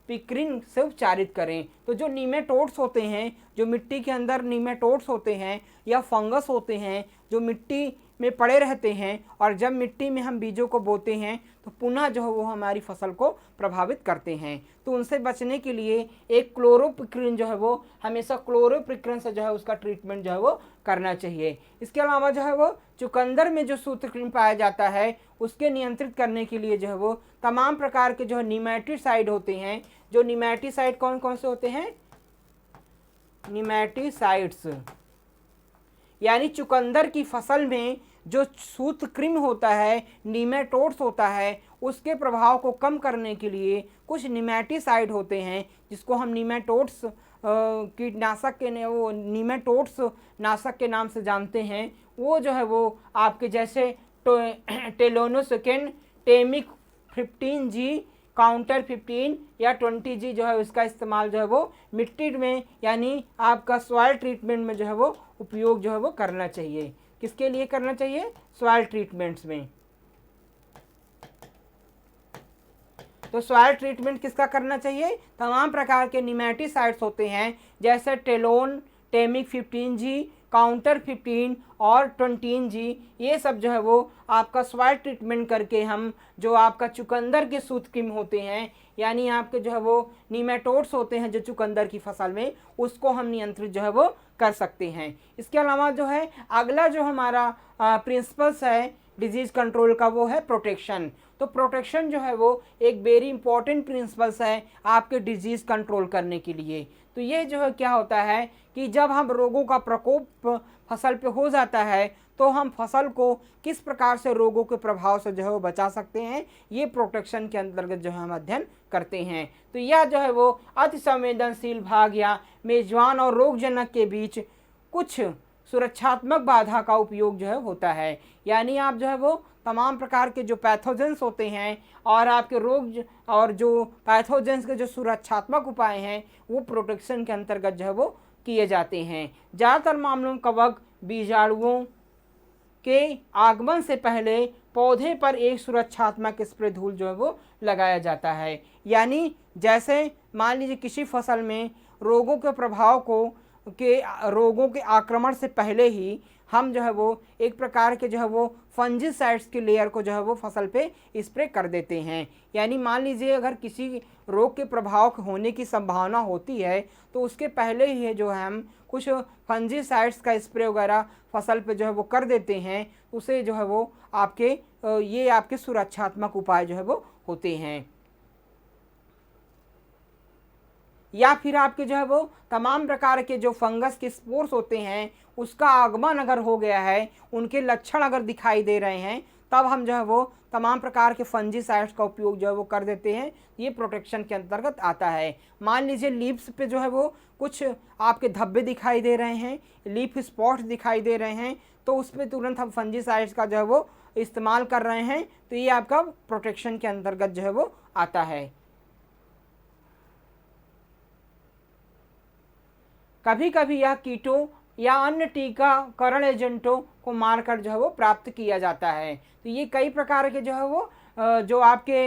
पिक्रिन से उपचारित करें। तो जो नीमेटोड्स होते हैं, जो मिट्टी के अंदर नीमेटोड्स होते हैं या फंगस होते हैं जो मिट्टी में पड़े रहते हैं, और जब मिट्टी में हम बीजों को बोते हैं तो पुनः जो है वो हमारी फसल को प्रभावित करते हैं। तो उनसे बचने के लिए एक क्लोरोपिक्रिन जो है वो हमेशा क्लोरोपिक्रिन से जो है उसका ट्रीटमेंट जो है वो करना चाहिए। इसके अलावा जो है वो चुकंदर में जो सूत्रकृमि पाया जाता है उसके नियंत्रित करने के लिए जो है वो तमाम प्रकार के जो है निमेटिसाइड होते हैं। जो निमेटिसाइड कौन कौन से होते हैं? निमेटिसाइड्स यानी चुकंदर की फसल में जो सूत्रकृमि होता है, निमेटोड्स होता है, उसके प्रभाव को कम करने के लिए कुछ निमेटिसाइड होते हैं जिसको हम निमेटोड्स कीटनाशक के वो निमेटोड्स नाशक के नाम से जानते हैं। वो जो है वो आपके जैसे टेलोनोसिकेन, टेमिक 15G, काउंटर 15 या 20G जो है उसका इस्तेमाल जो है वो मिट्टी में यानी आपका सॉइल ट्रीटमेंट में जो है वो उपयोग जो है वो करना चाहिए। किसके लिए करना चाहिए? सॉइल ट्रीटमेंट्स में। तो सॉइल ट्रीटमेंट किसका करना चाहिए? तमाम प्रकार के निमेटिसाइड्स होते हैं जैसे टेलोन, टेमिक 15G, काउंटर 15 और 20G, ये सब जो है वो आपका सॉइल ट्रीटमेंट करके हम जो आपका चुकंदर के सूत्रकृमि होते हैं यानी आपके जो है वो निमेटोड्स होते हैं जो चुकंदर की फसल में, उसको हम नियंत्रित जो है वो कर सकते हैं। इसके अलावा जो है अगला जो हमारा प्रिंसिपल्स है डिजीज़ कंट्रोल का वो है प्रोटेक्शन। तो प्रोटेक्शन जो है वो एक वेरी इंपॉर्टेंट प्रिंसिपल्स है आपके डिजीज़ कंट्रोल करने के लिए। तो ये जो है क्या होता है कि जब हम रोगों का प्रकोप फसल पे हो जाता है तो हम फसल को किस प्रकार से रोगों के प्रभाव से जो है वो बचा सकते हैं, ये प्रोटेक्शन के अंतर्गत जो है हम अध्ययन करते हैं। तो यह जो है वो अति संवेदनशील भाग या मेजबान और रोगजनक के बीच कुछ सुरक्षात्मक बाधा का उपयोग जो है होता है। यानी आप जो है वो तमाम प्रकार के जो पैथोजेंस होते हैं और आपके रोग और जो पैथोजेंस के जो सुरक्षात्मक उपाय हैं वो प्रोटेक्शन के अंतर्गत जो है वो किए जाते हैं। ज़्यादातर मामलों में कवक बीजाणुओं के आगमन से पहले पौधे पर एक सुरक्षात्मक स्प्रे धूल जो है वो लगाया जाता है। यानी जैसे मान लीजिए किसी फसल में रोगों के प्रभाव को रोगों के आक्रमण से पहले ही हम जो है वो एक प्रकार के जो है वो फंजीसाइड्स के लेयर को जो है वो फसल पे स्प्रे कर देते हैं। यानी मान लीजिए अगर किसी रोग के प्रभाव होने की संभावना होती है तो उसके पहले ही जो है हम कुछ फंजीसाइड्स का स्प्रे वगैरह फसल पे जो है वो कर देते हैं। उसे जो है वो आपके ये आपके सुरक्षात्मक उपाय जो है वो होते हैं। या फिर आपके जो है वो तमाम प्रकार के जो फंगस के स्पोर्स होते हैं उसका आगमन अगर हो गया है, उनके लक्षण अगर दिखाई दे रहे हैं, तब हम जो है वो तमाम प्रकार के फंजीसाइड्स का उपयोग जो है वो कर देते हैं। ये प्रोटेक्शन के अंतर्गत आता है। मान लीजिए लीव्स पे जो है वो कुछ आपके धब्बे दिखाई दे रहे हैं, लीफ स्पॉट्स दिखाई दे रहे हैं, तो उस पर तुरंत हम फंजीसाइड्स का जो है वो इस्तेमाल कर रहे हैं। तो ये आपका प्रोटेक्शन के अंतर्गत जो है वो आता है। कभी कभी यह कीटों या अन्य टीकाकरण एजेंटों को मारकर जो है वो प्राप्त किया जाता है। तो ये कई प्रकार के जो है वो जो आपके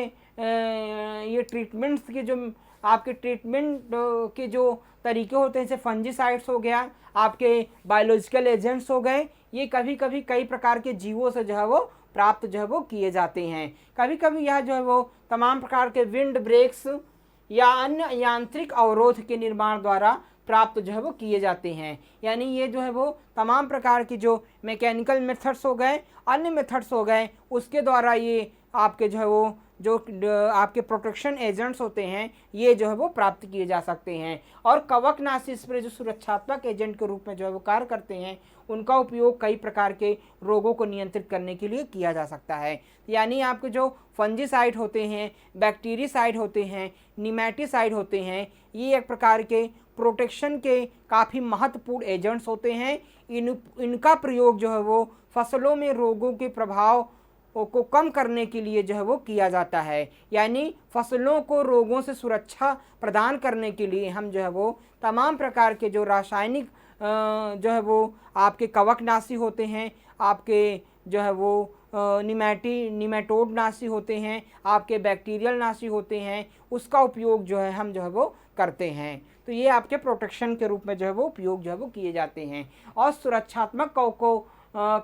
ये ट्रीटमेंट्स के जो आपके ट्रीटमेंट के जो तरीके होते हैं, जैसे फंजीसाइड्स हो गया, आपके बायोलॉजिकल एजेंट्स हो गए, ये कभी कभी कई प्रकार के जीवों से जो है वो प्राप्त जो है वो किए जाते हैं। कभी कभी यह जो है वो तमाम प्रकार के विंड ब्रेक्स या अन्य यांत्रिक अवरोध के निर्माण द्वारा प्राप्त जो है वो किए जाते हैं। यानी ये जो है वो तमाम प्रकार की जो मैकेनिकल मेथड्स हो गए, अन्य मेथड्स हो गए, उसके द्वारा ये आपके जो है वो जो आपके प्रोटेक्शन एजेंट्स होते हैं ये जो है वो प्राप्त किए जा सकते हैं। और कवकनाशी स्प्रे जो सुरक्षात्मक एजेंट के रूप में जो है वो कार्य करते हैं, उनका उपयोग कई प्रकार के रोगों को नियंत्रित करने के लिए किया जा सकता है। यानी आपके जो फंजीसाइड होते हैं, बैक्टीरियासाइड होते हैं, निमेटिसाइड होते हैं, ये एक प्रकार के प्रोटेक्शन के काफ़ी महत्वपूर्ण एजेंट्स होते हैं। इनका प्रयोग जो है वो फसलों में रोगों के प्रभाव को कम करने के लिए जो है वो किया जाता है। यानी फसलों को रोगों से सुरक्षा प्रदान करने के लिए हम जो है वो तमाम प्रकार के जो रासायनिक जो है वो आपके कवकनाशी होते हैं, आपके जो है वो निमेटोड नाशी होते हैं, आपके बैक्टीरियल नाशी होते हैं, उसका उपयोग जो है हम जो है वो करते हैं। तो ये आपके प्रोटेक्शन के रूप में जो है वो उपयोग जो है वो किए जाते हैं। और सुरक्षात्मक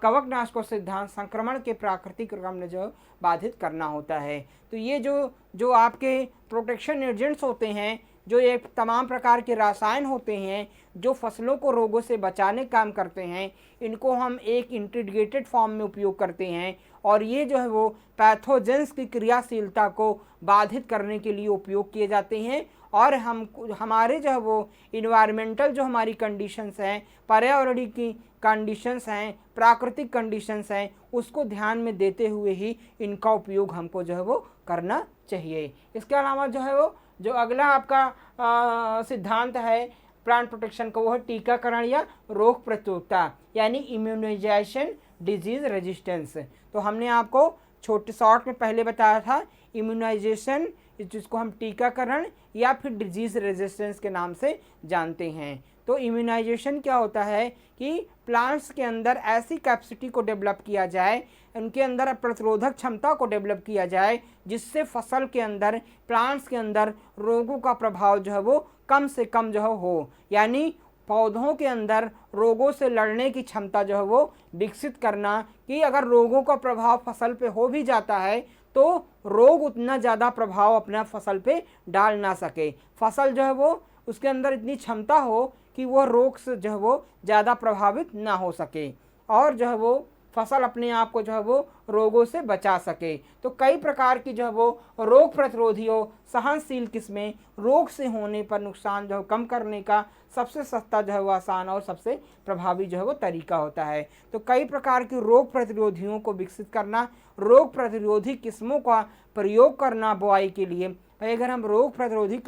कवकनाश को सिद्धांत संक्रमण के प्राकृतिक क्रम में जो बाधित करना होता है। तो ये जो आपके प्रोटेक्शन एजेंट्स होते हैं, जो एक तमाम प्रकार के रसायन होते हैं जो फसलों को रोगों से बचाने का काम करते हैं, इनको हम एक इंटीग्रेटेड फॉर्म में उपयोग करते हैं और ये जो है वो पैथोजेंस की क्रियाशीलता को बाधित करने के लिए उपयोग किए जाते हैं। और हमारे जो है वो इन्वायरमेंटल जो हमारी कंडीशंस हैं, पर्यावरणीय की कंडीशंस हैं, प्राकृतिक कंडीशंस हैं, उसको ध्यान में देते हुए ही इनका उपयोग हमको जो है वो करना चाहिए। इसके अलावा जो है वो जो अगला आपका सिद्धांत है प्लांट प्रोटेक्शन का, वो है टीकाकरण या रोग प्रतिरोधकता, यानी इम्यूनाइजेशन डिजीज रेजिस्टेंस। तो हमने आपको छोटे शॉर्ट में पहले बताया था इम्यूनाइजेशन, जिसको हम टीकाकरण या फिर डिजीज रेजिस्टेंस के नाम से जानते हैं। तो इम्यूनाइजेशन क्या होता है कि प्लांट्स के अंदर ऐसी कैपेसिटी को डेवलप किया जाए, उनके अंदर प्रतिरोधक क्षमता को डेवलप किया जाए, जिससे फसल के अंदर, प्लांट्स के अंदर रोगों का प्रभाव जो है वो कम से कम जो है हो, यानी पौधों के अंदर रोगों से लड़ने की क्षमता जो है वो विकसित करना, कि अगर रोगों का प्रभाव फसल पे हो भी जाता है तो रोग उतना ज़्यादा प्रभाव अपना फसल पे डाल ना सके, फसल जो है वो उसके अंदर इतनी क्षमता हो कि वो रोग से जो है वो ज़्यादा प्रभावित ना हो सके और जो है वो फसल अपने आप को जो है वो रोगों से बचा सके। तो कई प्रकार की जो है वो रोग प्रतिरोधी सहनशील किस्में रोग से होने पर नुकसान जो है कम करने का सबसे सस्ता जो है वो आसान और सबसे प्रभावी जो है वो तरीका होता है। तो कई प्रकार की रोग प्रतिरोधियों को विकसित करना, रोग प्रतिरोधी किस्मों का प्रयोग करना बुआई के लिए। अगर हम रोग प्रतिरोधी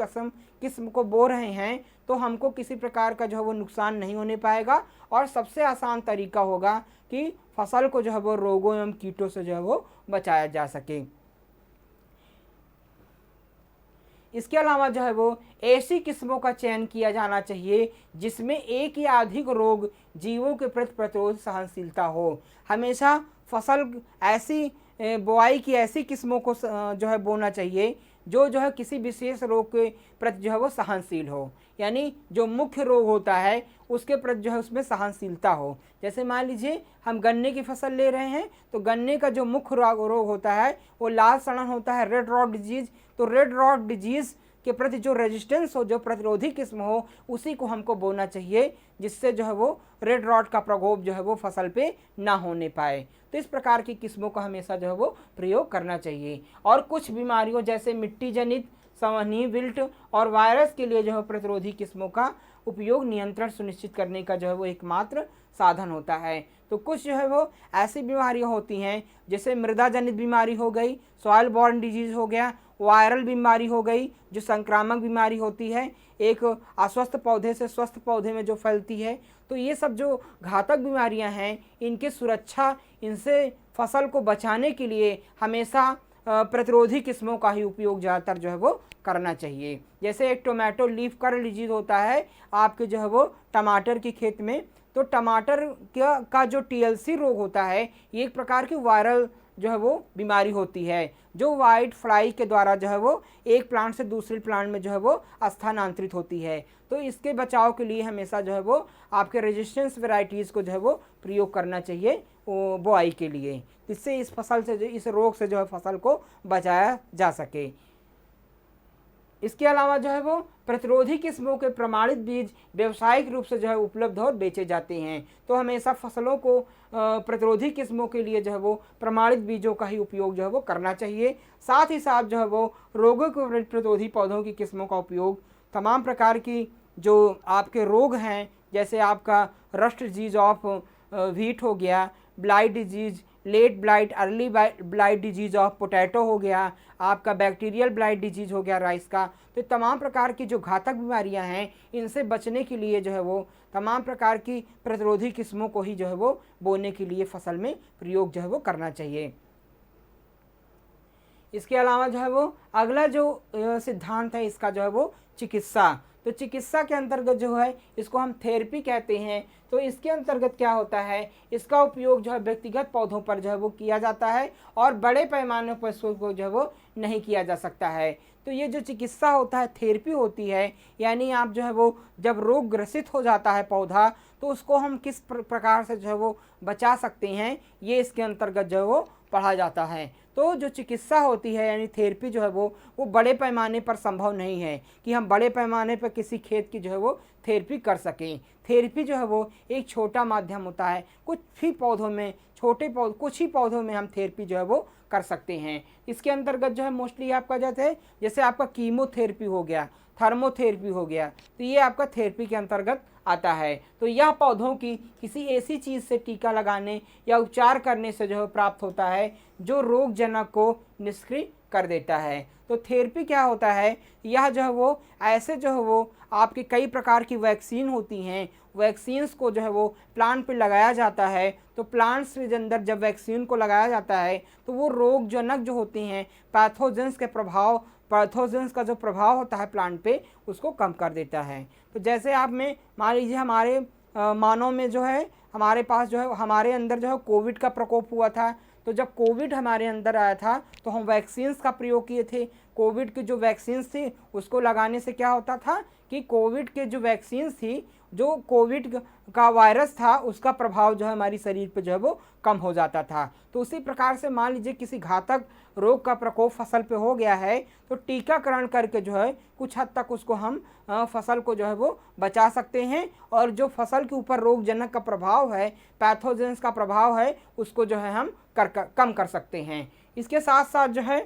किस्म को बो रहे हैं तो हमको किसी प्रकार का जो है वो नुकसान नहीं होने पाएगा और सबसे आसान तरीका होगा कि फसल को जो है वो रोगों एवं कीटों से जो है वो बचाया जा सके। इसके अलावा जो है वो ऐसी किस्मों का चयन किया जाना चाहिए जिसमें एक या अधिक रोग जीवों के प्रति प्रतिरोध सहनशीलता हो। हमेशा फसल ऐसी बुआई की ऐसी किस्मों को जो है बोना चाहिए जो है किसी विशेष रोग के प्रति जो है वो सहनशील हो, यानी जो मुख्य रोग होता है उसके प्रति जो है उसमें सहनशीलता हो। जैसे मान लीजिए हम गन्ने की फसल ले रहे हैं तो गन्ने का जो मुख्य रोग होता है वो लाल सड़न होता है, रेड रॉट डिजीज। तो रेड रॉट डिजीज के प्रति जो रेजिस्टेंस हो, जो प्रतिरोधी किस्म हो, उसी को हमको बोना चाहिए, जिससे जो है वो रेड रॉट का प्रकोप जो है वो फसल पे ना होने पाए। तो इस प्रकार की किस्मों का हमेशा जो है वो प्रयोग करना चाहिए। और कुछ बीमारियों जैसे मिट्टी जनित, संवहनीय विल्ट और वायरस के लिए जो है प्रतिरोधी किस्मों का उपयोग नियंत्रण सुनिश्चित करने का जो है वो एकमात्र साधन होता है। तो कुछ जो है वो ऐसी बीमारियां होती हैं जैसे मृदा जनित बीमारी हो गई, सॉइल बॉर्न डिजीज हो गया, वायरल बीमारी हो गई जो संक्रामक बीमारी होती है, एक अस्वस्थ पौधे से स्वस्थ पौधे में जो फैलती है। तो ये सब जो घातक बीमारियां हैं, इनके सुरक्षा, इनसे फसल को बचाने के लिए हमेशा प्रतिरोधी किस्मों का ही उपयोग ज़्यादातर जो है वो करना चाहिए। जैसे एक टोमेटो लीफ कर्ल डिजीज होता है आपके जो है वो टमाटर की खेत में, तो टमाटर का जो TLC रोग होता है, ये एक प्रकार की वायरल जो है वो बीमारी होती है जो वाइट फ्लाई के द्वारा जो है वो एक प्लांट से दूसरे प्लांट में जो है वो स्थानांतरित होती है। तो इसके बचाव के लिए हमेशा जो है वो आपके रेजिस्टेंस वेराइटीज़ को जो है वो प्रयोग करना चाहिए बुआई के लिए, जिससे इस फसल से इस रोग से जो है फसल को बचाया जा सके। इसके अलावा जो है वो प्रतिरोधी किस्मों के प्रमाणित बीज व्यावसायिक रूप से जो है उपलब्ध और बेचे जाते हैं। तो हमेशा फसलों को प्रतिरोधी किस्मों के लिए जो है वो प्रमाणित बीजों का ही उपयोग जो है वो करना चाहिए। साथ ही साथ जो है वो रोगों के प्रतिरोधी पौधों की किस्मों का उपयोग तमाम प्रकार की जो आपके रोग हैं, जैसे आपका रस्ट डिजीज ऑफ व्हीट हो गया, blight disease, late blight, early blight disease of potato हो गया, आपका बैक्टीरियल ब्लाइट डिजीज हो गया राइस का। तो तमाम प्रकार की जो घातक बीमारियां हैं, इनसे बचने के लिए जो है वो तमाम प्रकार की प्रतिरोधी किस्मों को ही जो है वो बोने के लिए फसल में प्रयोग जो है वो करना चाहिए। इसके अलावा जो है वो अगला जो सिद्धांत है इसका जो है वो चिकित्सा। तो चिकित्सा के अंतर्गत जो है इसको हम थेरेपी कहते हैं। तो इसके अंतर्गत क्या होता है, इसका उपयोग जो है व्यक्तिगत पौधों पर जो है वो किया जाता है और बड़े पैमाने पर इसको जो है वो नहीं किया जा सकता है। तो ये जो चिकित्सा होता है, थेरेपी होती है, यानी आप जो है वो जब रोग ग्रसित हो जाता है पौधा तो उसको हम किस प्रकार से जो है वो बचा सकते हैं, ये इसके अंतर्गत जो है वो पढ़ा जाता है। तो जो चिकित्सा होती है यानी थेरेपी जो है वो बड़े पैमाने पर संभव नहीं है कि हम बड़े पैमाने पर किसी खेत की जो है वो थेरेपी कर सकें। थेरेपी जो है वो एक छोटा माध्यम होता है, कुछ ही पौधों में कुछ ही पौधों में हम थेरेपी जो है वो कर सकते हैं। इसके अंतर्गत जो है मोस्टली आपका जाता है, जैसे आपका कीमोथेरेपी हो गया, थर्मोथेरेपी हो गया, तो ये आपका थेरेपी के अंतर्गत आता है। तो यह पौधों की किसी ऐसी चीज़ से टीका लगाने या उपचार करने से जो है प्राप्त होता है जो रोगजनक को निष्क्रिय कर देता है। तो थेरेपी क्या होता है, यह जो है वो ऐसे जो है वो आपके कई प्रकार की वैक्सीन होती हैं, वैक्सीन्स को जो है वो प्लांट पे लगाया जाता है। तो प्लांट्स के अंदर जब वैक्सीन को लगाया जाता है तो वो रोगजनक जो होते हैं, पैथोजेंस का जो प्रभाव होता है प्लांट पे, उसको कम कर देता है। तो जैसे आप में मान लीजिए हमारे मानव में जो है हमारे पास जो है हमारे अंदर जो है कोविड का प्रकोप हुआ था। तो जब कोविड हमारे अंदर आया था तो हम वैक्सीन्स का प्रयोग किए थे। कोविड की जो वैक्सीन्स थी उसको लगाने से क्या होता था कि कोविड के जो वैक्सीन्स थी, जो कोविड का वायरस था उसका प्रभाव जो है हमारी शरीर पे जो है वो कम हो जाता था। तो उसी प्रकार से मान लीजिए किसी घातक रोग का प्रकोप फसल पे हो गया है तो टीकाकरण करके जो है कुछ हद तक उसको हम फसल को जो है वो बचा सकते हैं और जो फसल के ऊपर रोगजनक का प्रभाव है, पैथोजेंस का प्रभाव है, उसको जो है हम कम कर सकते हैं। इसके साथ साथ जो है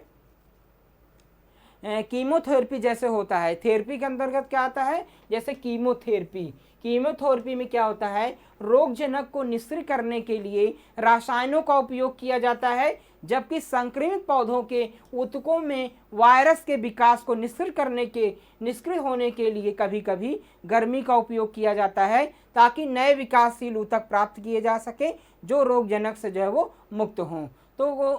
कीमोथेरेपी जैसे होता है, थेरेपी के अंतर्गत क्या आता है, जैसे कीमोथेरेपी में क्या होता है, रोगजनक को निष्क्रिय करने के लिए रसायनों का उपयोग किया जाता है, जबकि संक्रमित पौधों के ऊतकों में वायरस के विकास को निष्क्रिय होने के लिए कभी कभी गर्मी का उपयोग किया जाता है ताकि नए विकासशील ऊतक प्राप्त किए जा सके जो रोगजनक से जो है वो मुक्त हों। तो वो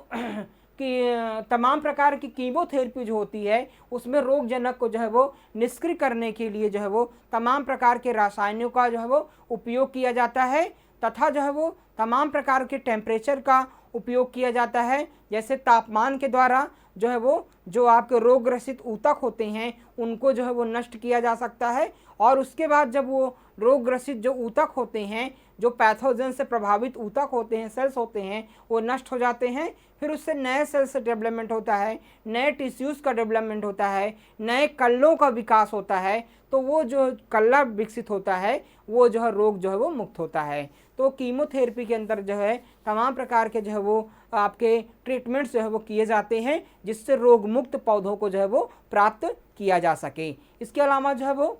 कि तमाम प्रकार की कीमोथेरेपी जो होती है उसमें रोगजनक को जो है वो निष्क्रिय करने के लिए जो है वो तमाम प्रकार के रासायनिकों का जो है वो उपयोग किया जाता है तथा जो है वो तमाम प्रकार के टेम्परेचर का उपयोग किया जाता है। जैसे तापमान के द्वारा जो है वो जो आपके रोग ग्रसित ऊतक होते हैं उनको जो है वो नष्ट किया जा सकता है और उसके बाद जब वो रोग ग्रसित जो ऊतक होते हैं, जो पैथोजन से प्रभावित ऊतक होते हैं, सेल्स होते हैं, वो नष्ट हो जाते हैं। फिर उससे नए सेल्स डेवलपमेंट होता है, नए टिश्यूज़ का डेवलपमेंट होता है, नए कल्लों का विकास होता है। तो वो जो कल्ला विकसित होता है वो जो है रोग जो है वो मुक्त होता है। तो कीमोथेरेपी के अंदर जो है तमाम प्रकार के जो है वो आपके ट्रीटमेंट्स जो है वो किए जाते हैं जिससे रोग मुक्त पौधों को जो है वो प्राप्त किया जा सके। इसके अलावा जो है वो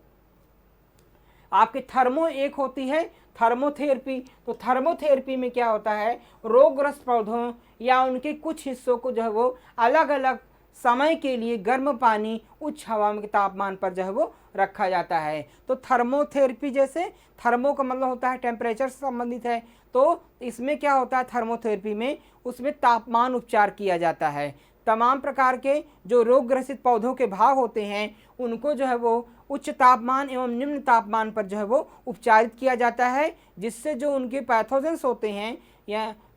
आपके एक होती है थर्मोथेरेपी। तो थर्मोथेरेपी में क्या होता है, रोगग्रस्त पौधों या उनके कुछ हिस्सों को जो है वो अलग अलग समय के लिए गर्म पानी उच्च हवा के तापमान पर जो है वो रखा जाता है। तो थर्मोथेरेपी, जैसे थर्मो का मतलब होता है टेम्परेचर से संबंधित है, तो इसमें क्या होता है थर्मोथेरेपी में, उसमें तापमान उपचार किया जाता है। तमाम प्रकार के जो रोग ग्रसित पौधों के भाग होते हैं उनको जो है वो उच्च तापमान एवं निम्न तापमान पर जो है वो उपचारित किया जाता है, जिससे जो उनके पैथोजेंस होते हैं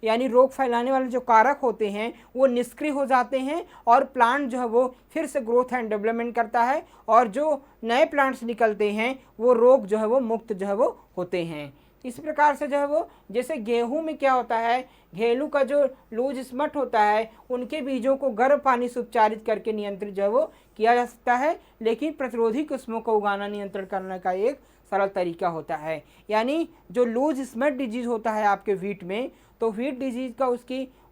यानी रोग फैलाने वाले जो कारक होते हैं वो निष्क्रिय हो जाते हैं और प्लांट जो है वो फिर से ग्रोथ एंड डेवलपमेंट करता है और जो नए प्लांट्स निकलते हैं वो रोग जो है वो मुक्त जो है वो होते हैं। इस प्रकार से जो है वो जैसे गेहूं में क्या होता है, गेहूं का जो लूज स्मट होता है उनके बीजों को गर्म पानी से उपचारित करके नियंत्रित जो है वो किया जा सकता है, लेकिन प्रतिरोधी किस्मों को उगाना नियंत्रण करने का एक सरल तरीका होता है। यानी जो लूज स्मट डिजीज होता है आपके व्हीट में, तो व्हीट डिजीज का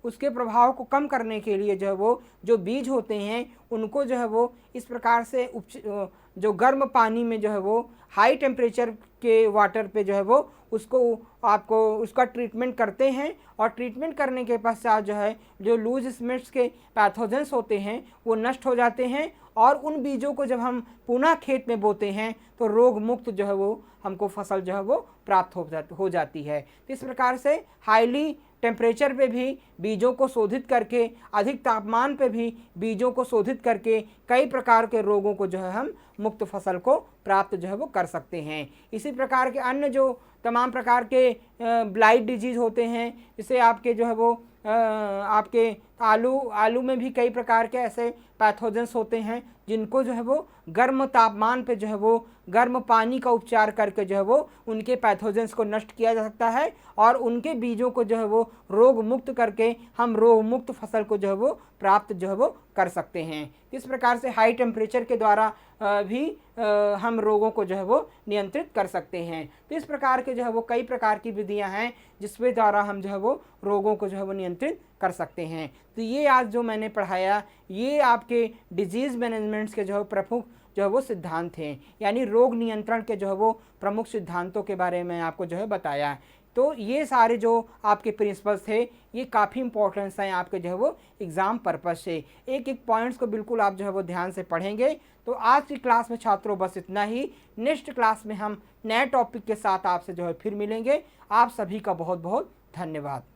उसके प्रभाव को कम करने के लिए जो है वो जो बीज होते हैं उनको जो है वो इस प्रकार से जो गर्म पानी में जो है वो हाई टेम्परेचर के वाटर पे जो है वो उसका ट्रीटमेंट करते हैं और ट्रीटमेंट करने के पश्चात जो है जो लूज स्मेट्स के पैथोजेंस होते हैं वो नष्ट हो जाते हैं और उन बीजों को जब हम पुनः खेत में बोते हैं तो रोग मुक्त जो है वो हमको फसल जो है वो प्राप्त हो जाती है। तो इस प्रकार से हाईली टेम्परेचर पे भी बीजों को शोधित करके, अधिक तापमान पे भी बीजों को शोधित करके कई प्रकार के रोगों को जो है हम मुक्त फसल को प्राप्त जो है वो कर सकते हैं। इसी प्रकार के अन्य जो तमाम प्रकार के ब्लाइट डिजीज़ होते हैं, जैसे आपके जो है वो आपके आलू में भी कई प्रकार के ऐसे पैथोजेंस होते हैं जिनको जो है वो गर्म तापमान पे जो है वो गर्म पानी का उपचार करके जो है वो उनके पैथोजेंस को नष्ट किया जा सकता है और उनके बीजों को जो है वो रोग मुक्त करके हम रोग मुक्त फसल को जो है वो प्राप्त जो है वो कर सकते हैं। इस प्रकार से हाई टेम्परेचर के द्वारा भी हम रोगों को जो है वो नियंत्रित कर सकते हैं। तो इस प्रकार के जो है वो कई प्रकार की विधियां हैं जिसके द्वारा हम जो है वो रोगों को जो है वो नियंत्रित कर सकते हैं। तो ये आज जो मैंने पढ़ाया ये आपके डिजीज़ मैनेजमेंट्स के जो है प्रमुख जो है वो सिद्धांत हैं, यानी रोग नियंत्रण के जो है वो प्रमुख सिद्धांतों के बारे में आपको जो है बताया। तो ये सारे जो आपके प्रिंसिपल्स थे ये काफ़ी इंपॉर्टेंस हैं आपके जो है वो एग्ज़ाम पर्पस से। एक एक पॉइंट्स को बिल्कुल आप जो है वो ध्यान से पढ़ेंगे। तो आज की क्लास में छात्रों बस इतना ही। नेक्स्ट क्लास में हम नए टॉपिक के साथ आपसे जो है फिर मिलेंगे। आप सभी का बहुत बहुत धन्यवाद।